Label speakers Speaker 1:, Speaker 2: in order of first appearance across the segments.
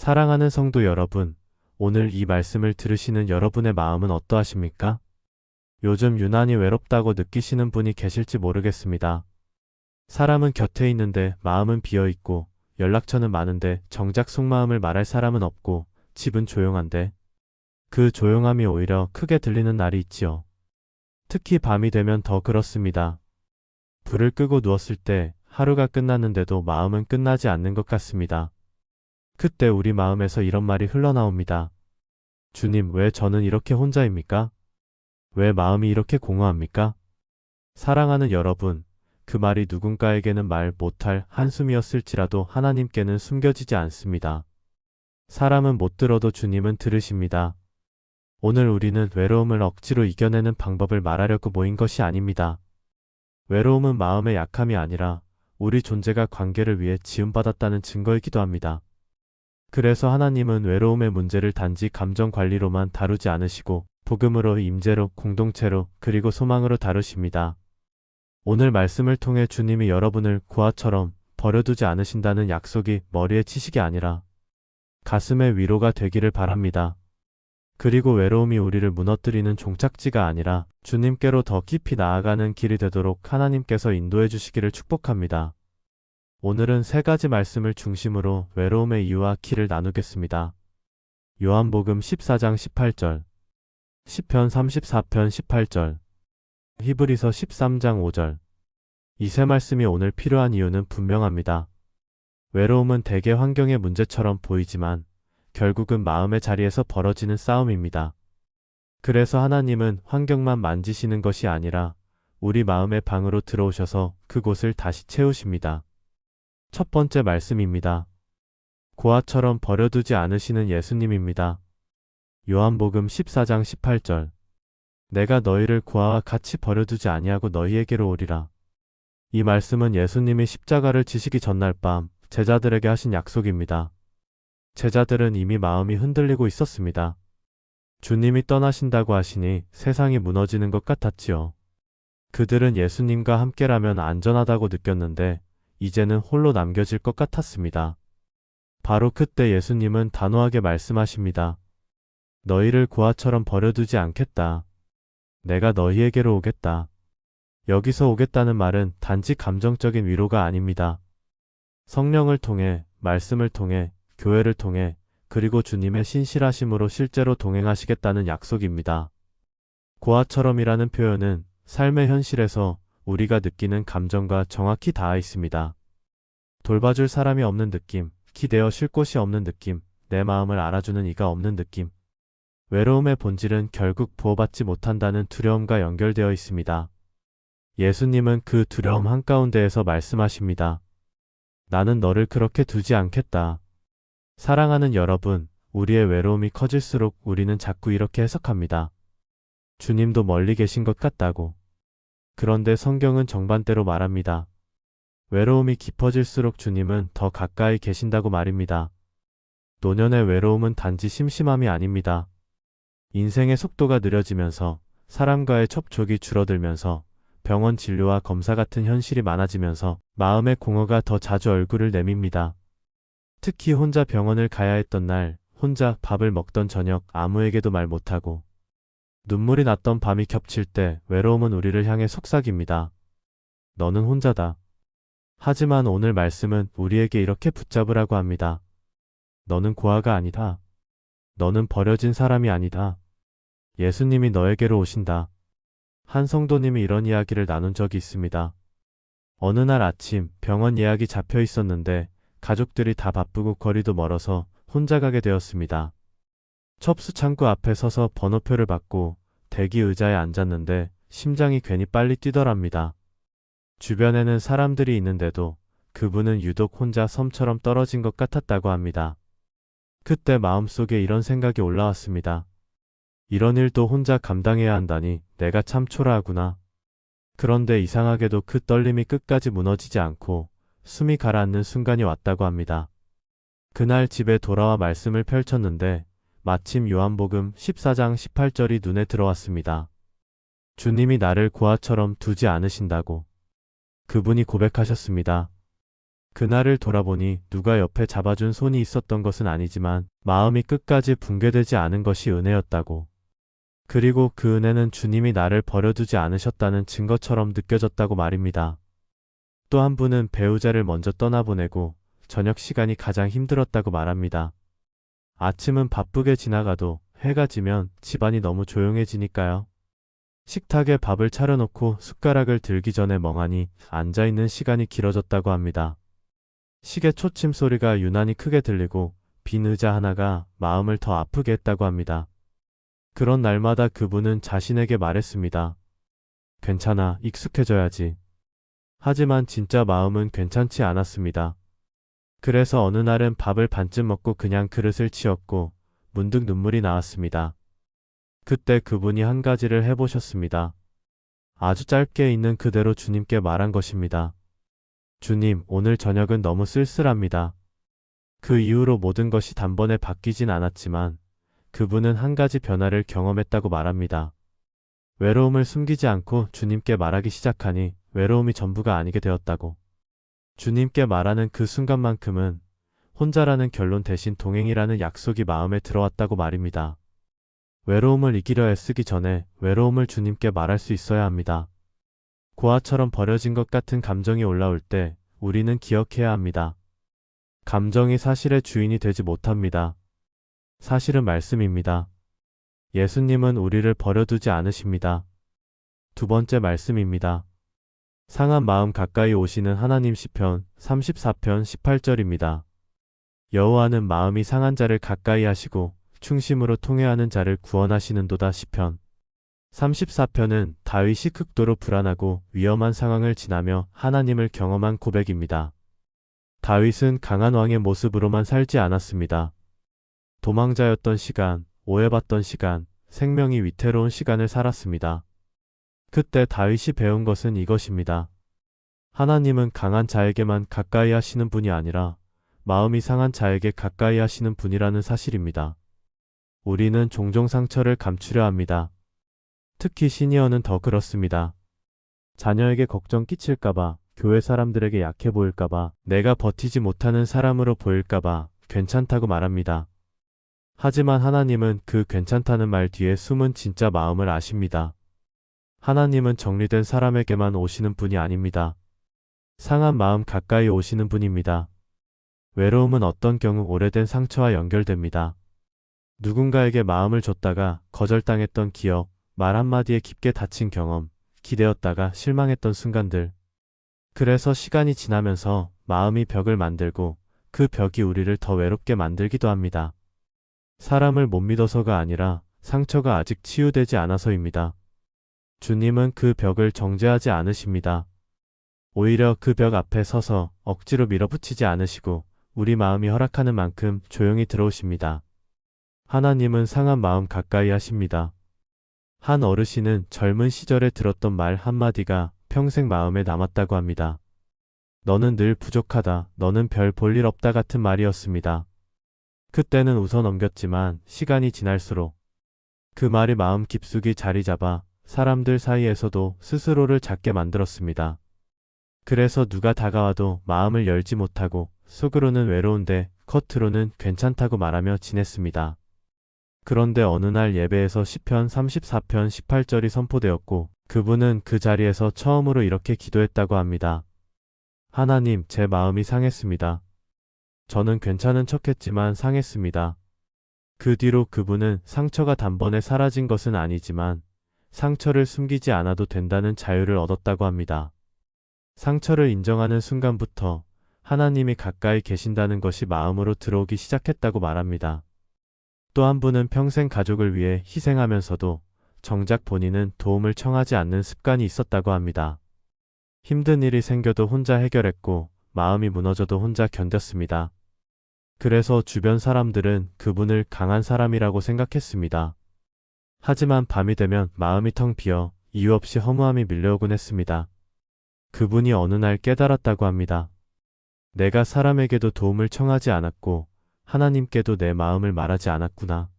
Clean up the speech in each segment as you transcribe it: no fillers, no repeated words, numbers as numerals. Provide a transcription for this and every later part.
Speaker 1: 사랑하는 성도 여러분, 오늘 이 말씀을 들으시는 여러분의 마음은 어떠하십니까? 요즘 유난히 외롭다고 느끼시는 분이 계실지 모르겠습니다. 사람은 곁에 있는데 마음은 비어 있고, 연락처는 많은데 정작 속마음을 말할 사람은 없고, 집은 조용한데 그 조용함이 오히려 크게 들리는 날이 있지요. 특히 밤이 되면 더 그렇습니다. 불을 끄고 누웠을 때 하루가 끝났는데도 마음은 끝나지 않는 것 같습니다. 그때 우리 마음에서 이런 말이 흘러나옵니다. 주님, 왜 저는 이렇게 혼자입니까? 왜 마음이 이렇게 공허합니까? 사랑하는 여러분, 그 말이 누군가에게는 말 못할 한숨이었을지라도 하나님께는 숨겨지지 않습니다. 사람은 못 들어도 주님은 들으십니다. 오늘 우리는 외로움을 억지로 이겨내는 방법을 말하려고 모인 것이 아닙니다. 외로움은 마음의 약함이 아니라 우리 존재가 관계를 위해 지음받았다는 증거이기도 합니다. 그래서 하나님은 외로움의 문제를 단지 감정 관리로만 다루지 않으시고 복음으로, 임재로, 공동체로, 그리고 소망으로 다루십니다. 오늘 말씀을 통해 주님이 여러분을 고아처럼 버려두지 않으신다는 약속이 머리에 치식이 아니라 가슴의 위로가 되기를 바랍니다. 그리고 외로움이 우리를 무너뜨리는 종착지가 아니라 주님께로 더 깊이 나아가는 길이 되도록 하나님께서 인도해 주시기를 축복합니다. 오늘은 세 가지 말씀을 중심으로 외로움의 이유와 길을 나누겠습니다. 요한복음 14장 18절, 시편 34편 18절, 히브리서 13장 5절. 이 세 말씀이 오늘 필요한 이유는 분명합니다. 외로움은 대개 환경의 문제처럼 보이지만 결국은 마음의 자리에서 벌어지는 싸움입니다. 그래서 하나님은 환경만 만지시는 것이 아니라 우리 마음의 방으로 들어오셔서 그곳을 다시 채우십니다. 첫 번째 말씀입니다. 고아처럼 버려두지 않으시는 예수님입니다. 요한복음 14장 18절. 내가 너희를 고아와 같이 버려두지 아니하고 너희에게로 오리라. 이 말씀은 예수님이 십자가를 지시기 전날 밤 제자들에게 하신 약속입니다. 제자들은 이미 마음이 흔들리고 있었습니다. 주님이 떠나신다고 하시니 세상이 무너지는 것 같았지요. 그들은 예수님과 함께라면 안전하다고 느꼈는데 이제는 홀로 남겨질 것 같았습니다. 바로 그때 예수님은 단호하게 말씀하십니다. 너희를 고아처럼 버려두지 않겠다. 내가 너희에게로 오겠다. 여기서 오겠다는 말은 단지 감정적인 위로가 아닙니다. 성령을 통해, 말씀을 통해, 교회를 통해, 그리고 주님의 신실하심으로 실제로 동행하시겠다는 약속입니다. 고아처럼이라는 표현은 삶의 현실에서 우리가 느끼는 감정과 정확히 닿아 있습니다. 돌봐줄 사람이 없는 느낌, 기대어 쉴 곳이 없는 느낌, 내 마음을 알아주는 이가 없는 느낌. 외로움의 본질은 결국 보호받지 못한다는 두려움과 연결되어 있습니다. 예수님은 그 두려움 한가운데에서 말씀하십니다. 나는 너를 그렇게 두지 않겠다. 사랑하는 여러분, 우리의 외로움이 커질수록 우리는 자꾸 이렇게 해석합니다. 주님도 멀리 계신 것 같다고. 그런데 성경은 정반대로 말합니다. 외로움이 깊어질수록 주님은 더 가까이 계신다고 말입니다. 노년의 외로움은 단지 심심함이 아닙니다. 인생의 속도가 느려지면서 사람과의 접촉이 줄어들면서 병원 진료와 검사 같은 현실이 많아지면서 마음의 공허가 더 자주 얼굴을 내밉니다. 특히 혼자 병원을 가야 했던 날, 혼자 밥을 먹던 저녁, 아무에게도 말 못하고 눈물이 났던 밤이 겹칠 때 외로움은 우리를 향해 속삭입니다. 너는 혼자다. 하지만 오늘 말씀은 우리에게 이렇게 붙잡으라고 합니다. 너는 고아가 아니다. 너는 버려진 사람이 아니다. 예수님이 너에게로 오신다. 한 성도님이 이런 이야기를 나눈 적이 있습니다. 어느 날 아침 병원 예약이 잡혀 있었는데 가족들이 다 바쁘고 거리도 멀어서 혼자 가게 되었습니다. 접수 창구 앞에 서서 번호표를 받고 대기 의자에 앉았는데 심장이 괜히 빨리 뛰더랍니다. 주변에는 사람들이 있는데도 그분은 유독 혼자 섬처럼 떨어진 것 같았다고 합니다. 그때 마음속에 이런 생각이 올라왔습니다. 이런 일도 혼자 감당해야 한다니 내가 참 초라하구나. 그런데 이상하게도 그 떨림이 끝까지 무너지지 않고 숨이 가라앉는 순간이 왔다고 합니다. 그날 집에 돌아와 말씀을 펼쳤는데 마침 요한복음 14장 18절이 눈에 들어왔습니다. 주님이 나를 고아처럼 두지 않으신다고. 그분이 고백하셨습니다. 그날을 돌아보니 누가 옆에 잡아준 손이 있었던 것은 아니지만 마음이 끝까지 붕괴되지 않은 것이 은혜였다고. 그리고 그 은혜는 주님이 나를 버려두지 않으셨다는 증거처럼 느껴졌다고 말입니다. 또 한 분은 배우자를 먼저 떠나보내고 저녁 시간이 가장 힘들었다고 말합니다. 아침은 바쁘게 지나가도 해가 지면 집안이 너무 조용해지니까요. 식탁에 밥을 차려놓고 숟가락을 들기 전에 멍하니 앉아있는 시간이 길어졌다고 합니다. 시계 초침 소리가 유난히 크게 들리고 빈 의자 하나가 마음을 더 아프게 했다고 합니다. 그런 날마다 그분은 자신에게 말했습니다. 괜찮아, 익숙해져야지. 하지만 진짜 마음은 괜찮지 않았습니다. 그래서 어느 날은 밥을 반쯤 먹고 그냥 그릇을 치웠고 문득 눈물이 나왔습니다. 그때 그분이 한 가지를 해보셨습니다. 아주 짧게 있는 그대로 주님께 말한 것입니다. 주님, 오늘 저녁은 너무 쓸쓸합니다. 그 이후로 모든 것이 단번에 바뀌진 않았지만 그분은 한 가지 변화를 경험했다고 말합니다. 외로움을 숨기지 않고 주님께 말하기 시작하니 외로움이 전부가 아니게 되었다고. 주님께 말하는 그 순간만큼은 혼자라는 결론 대신 동행이라는 약속이 마음에 들어왔다고 말입니다. 외로움을 이기려 애쓰기 전에 외로움을 주님께 말할 수 있어야 합니다. 고아처럼 버려진 것 같은 감정이 올라올 때 우리는 기억해야 합니다. 감정이 사실의 주인이 되지 못합니다. 사실은 말씀입니다. 예수님은 우리를 버려두지 않으십니다. 두 번째 말씀입니다. 상한 마음 가까이 오시는 하나님 시편 34편 18절입니다. 여호와는 마음이 상한 자를 가까이 하시고 충심으로 통회하는 자를 구원하시는도다. 시편 34편은 다윗이 극도로 불안하고 위험한 상황을 지나며 하나님을 경험한 고백입니다. 다윗은 강한 왕의 모습으로만 살지 않았습니다. 도망자였던 시간, 오해받던 시간, 생명이 위태로운 시간을 살았습니다. 그때 다윗이 배운 것은 이것입니다. 하나님은 강한 자에게만 가까이 하시는 분이 아니라 마음이 상한 자에게 가까이 하시는 분이라는 사실입니다. 우리는 종종 상처를 감추려 합니다. 특히 시니어는 더 그렇습니다. 자녀에게 걱정 끼칠까봐, 교회 사람들에게 약해 보일까봐, 내가 버티지 못하는 사람으로 보일까봐 괜찮다고 말합니다. 하지만 하나님은 그 괜찮다는 말 뒤에 숨은 진짜 마음을 아십니다. 하나님은 정리된 사람에게만 오시는 분이 아닙니다. 상한 마음 가까이 오시는 분입니다. 외로움은 어떤 경우 오래된 상처와 연결됩니다. 누군가에게 마음을 줬다가 거절당했던 기억, 말 한마디에 깊게 다친 경험, 기대었다가 실망했던 순간들. 그래서 시간이 지나면서 마음이 벽을 만들고 그 벽이 우리를 더 외롭게 만들기도 합니다. 사람을 못 믿어서가 아니라 상처가 아직 치유되지 않아서입니다. 주님은 그 벽을 정죄하지 않으십니다. 오히려 그 벽 앞에 서서 억지로 밀어붙이지 않으시고 우리 마음이 허락하는 만큼 조용히 들어오십니다. 하나님은 상한 마음 가까이 하십니다. 한 어르신은 젊은 시절에 들었던 말 한마디가 평생 마음에 남았다고 합니다. 너는 늘 부족하다, 너는 별 볼 일 없다 같은 말이었습니다. 그때는 웃어 넘겼지만 시간이 지날수록 그 말이 마음 깊숙이 자리 잡아 사람들 사이에서도 스스로를 작게 만들었습니다. 그래서 누가 다가와도 마음을 열지 못하고 속으로는 외로운데 겉으로는 괜찮다고 말하며 지냈습니다. 그런데 어느 날 예배에서 시편 34편 18절이 선포되었고 그분은 그 자리에서 처음으로 이렇게 기도했다고 합니다. 하나님, 제 마음이 상했습니다. 저는 괜찮은 척했지만 상했습니다. 그 뒤로 그분은 상처가 단번에 사라진 것은 아니지만 상처를 숨기지 않아도 된다는 자유를 얻었다고 합니다. 상처를 인정하는 순간부터 하나님이 가까이 계신다는 것이 마음으로 들어오기 시작했다고 말합니다. 또 한 분은 평생 가족을 위해 희생하면서도 정작 본인은 도움을 청하지 않는 습관이 있었다고 합니다. 힘든 일이 생겨도 혼자 해결했고 마음이 무너져도 혼자 견뎠습니다. 그래서 주변 사람들은 그분을 강한 사람이라고 생각했습니다. 하지만 밤이 되면 마음이 텅 비어 이유 없이 허무함이 밀려오곤 했습니다. 그분이 어느 날 깨달았다고 합니다. 내가 사람에게도 도움을 청하지 않았고 하나님께도 내 마음을 말하지 않았구나.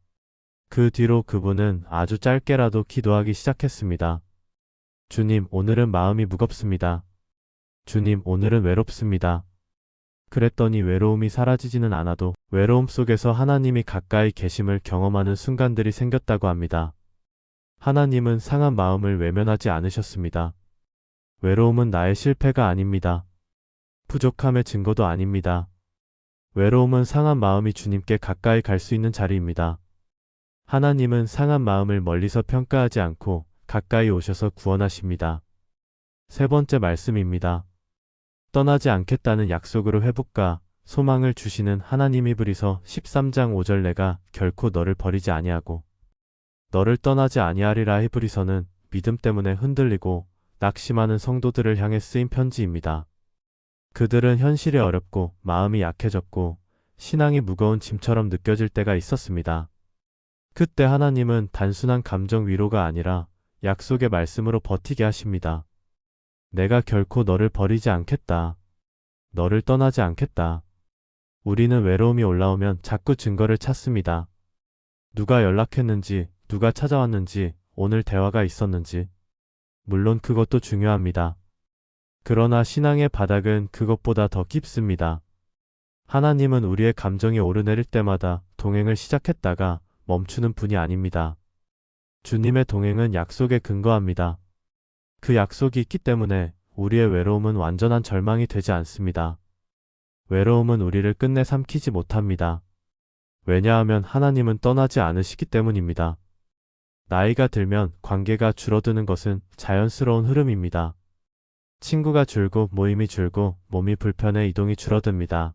Speaker 1: 그 뒤로 그분은 아주 짧게라도 기도하기 시작했습니다. 주님, 오늘은 마음이 무겁습니다. 주님, 오늘은 외롭습니다. 그랬더니 외로움이 사라지지는 않아도 외로움 속에서 하나님이 가까이 계심을 경험하는 순간들이 생겼다고 합니다. 하나님은 상한 마음을 외면하지 않으셨습니다. 외로움은 나의 실패가 아닙니다. 부족함의 증거도 아닙니다. 외로움은 상한 마음이 주님께 가까이 갈 수 있는 자리입니다. 하나님은 상한 마음을 멀리서 평가하지 않고 가까이 오셔서 구원하십니다. 세 번째 말씀입니다. 떠나지 않겠다는 약속으로 회복과 소망을 주시는 하나님. 히브리서 13장 5절 내가 결코 너를 버리지 아니하고 너를 떠나지 아니하리라. 히브리서는 믿음 때문에 흔들리고 낙심하는 성도들을 향해 쓰인 편지입니다. 그들은 현실이 어렵고 마음이 약해졌고 신앙이 무거운 짐처럼 느껴질 때가 있었습니다. 그때 하나님은 단순한 감정 위로가 아니라 약속의 말씀으로 버티게 하십니다. 내가 결코 너를 버리지 않겠다. 너를 떠나지 않겠다. 우리는 외로움이 올라오면 자꾸 증거를 찾습니다. 누가 연락했는지, 누가 찾아왔는지, 오늘 대화가 있었는지. 물론 그것도 중요합니다. 그러나 신앙의 바닥은 그것보다 더 깊습니다. 하나님은 우리의 감정이 오르내릴 때마다 동행을 시작했다가 멈추는 분이 아닙니다. 주님의 동행은 약속에 근거합니다. 그 약속이 있기 때문에 우리의 외로움은 완전한 절망이 되지 않습니다. 외로움은 우리를 끝내 삼키지 못합니다. 왜냐하면 하나님은 떠나지 않으시기 때문입니다. 나이가 들면 관계가 줄어드는 것은 자연스러운 흐름입니다. 친구가 줄고 모임이 줄고 몸이 불편해 이동이 줄어듭니다.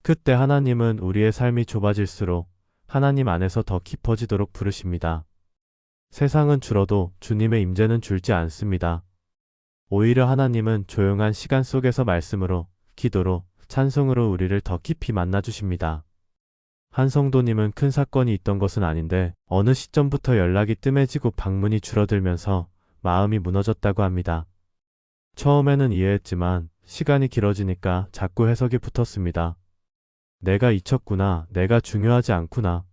Speaker 1: 그때 하나님은 우리의 삶이 좁아질수록 하나님 안에서 더 깊어지도록 부르십니다. 세상은 줄어도 주님의 임재는 줄지 않습니다. 오히려 하나님은 조용한 시간 속에서 말씀으로, 기도로, 찬송으로 우리를 더 깊이 만나주십니다. 한 성도님은 큰 사건이 있던 것은 아닌데 어느 시점부터 연락이 뜸해지고 방문이 줄어들면서 마음이 무너졌다고 합니다. 처음에는 이해했지만 시간이 길어지니까 자꾸 해석이 붙었습니다. 내가 잊혔구나. 내가 중요하지 않구나.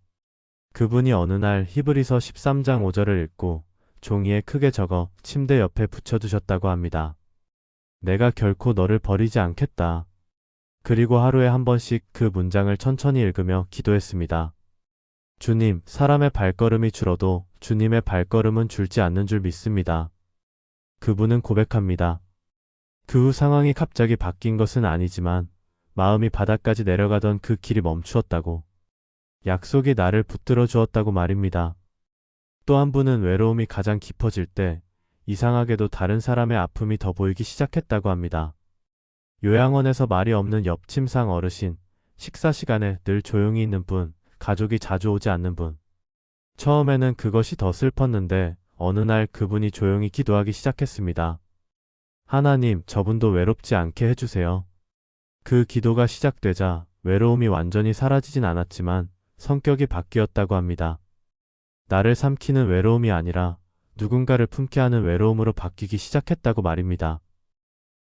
Speaker 1: 그분이 어느 날 히브리서 13장 5절을 읽고 종이에 크게 적어 침대 옆에 붙여두셨다고 합니다. 내가 결코 너를 버리지 않겠다. 그리고 하루에 한 번씩 그 문장을 천천히 읽으며 기도했습니다. 주님, 사람의 발걸음이 줄어도 주님의 발걸음은 줄지 않는 줄 믿습니다. 그분은 고백합니다. 그 후 상황이 갑자기 바뀐 것은 아니지만 마음이 바닥까지 내려가던 그 길이 멈추었다고. 약속이 나를 붙들어 주었다고 말입니다. 또 한 분은 외로움이 가장 깊어질 때 이상하게도 다른 사람의 아픔이 더 보이기 시작했다고 합니다. 요양원에서 말이 없는 옆침상 어르신, 식사 시간에 늘 조용히 있는 분, 가족이 자주 오지 않는 분. 처음에는 그것이 더 슬펐는데 어느 날 그분이 조용히 기도하기 시작했습니다. 하나님, 저분도 외롭지 않게 해주세요. 그 기도가 시작되자 외로움이 완전히 사라지진 않았지만 성격이 바뀌었다고 합니다. 나를 삼키는 외로움이 아니라 누군가를 품게 하는 외로움으로 바뀌기 시작했다고 말입니다.